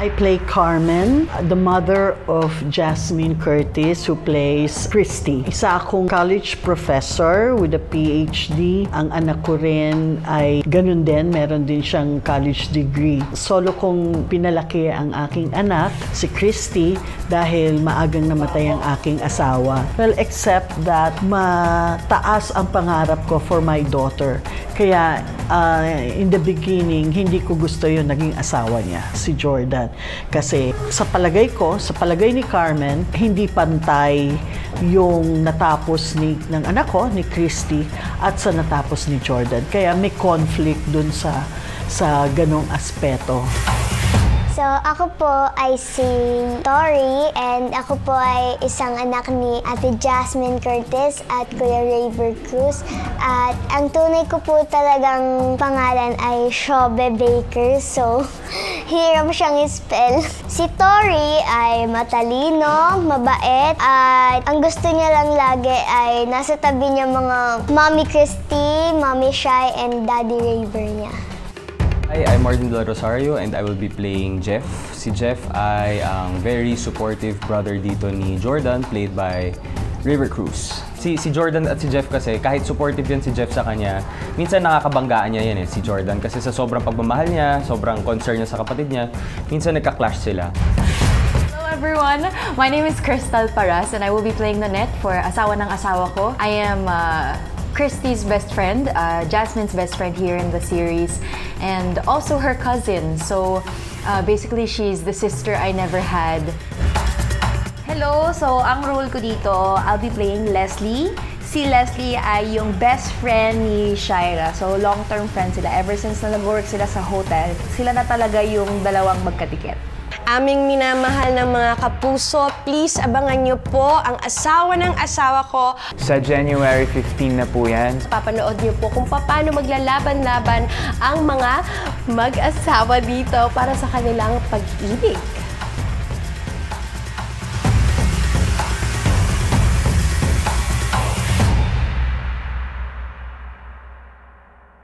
I play Carmen, the mother of Jasmine Curtis, who plays Christy. Isa akong college professor with a PhD. Ang anak ko rin ay ganun din, meron din siyang college degree. Solo kong pinalaki ang aking anak, si Christy, dahil maagang namatay ang aking asawa. Well, except that mataas ang pangarap ko for my daughter. Kaya in the beginning, hindi ko gusto yun naging asawa niya, si Jordan. Kasi sa palagay ko, sa palagay ni Carmen, hindi pantay yung natapos ng anak ko, ni Christy, at sa natapos ni Jordan. Kaya may conflict dun sa ganong aspeto. So, ako po ay si Tori and ako po ay isang anak ni Ate Jasmine Curtis at Kuya Raver Cruz. At ang tunay ko po talagang pangalan ay Shobe Baker. So, hirap siyang i-spell. Si Tori ay matalino, mabait, at ang gusto niya lang lagi ay nasa tabi niya mga Mommy Christy, Mommy Shy, and Daddy Raver niya. Hi, I'm Martin Del Rosario and I will be playing Jeff. Si Jeff ay ang very supportive brother dito ni Jordan, played by Raver Cruz. Si Jordan at si Jeff kasi, kahit supportive yan si Jeff sa kanya, minsan nakakabanggaan niya yan si Jordan. Kasi sa sobrang pagmamahal niya, sobrang concern niya sa kapatid niya, minsan nagka-clash sila. Hello everyone! My name is Crystal Paras and I will be playing Nanette for Asawa ng Asawa Ko. I am Christy's best friend, Jasmine's best friend here in the series, and also her cousin. So basically, she's the sister I never had. Hello! So, ang role ko dito, I'll be playing Leslie. Si Leslie ay yung best friend ni Shaira. So, long-term friends sila. Ever since na nag-work sila sa hotel, sila na talaga yung dalawang magkadikit. Aming minamahal ng mga kapuso, please abangan niyo po ang Asawa ng Asawa Ko. Sa January 15 na po yan. Papanood niyo po kung paano maglalaban-laban ang mga mag-asawa dito para sa kanilang pag-ibig.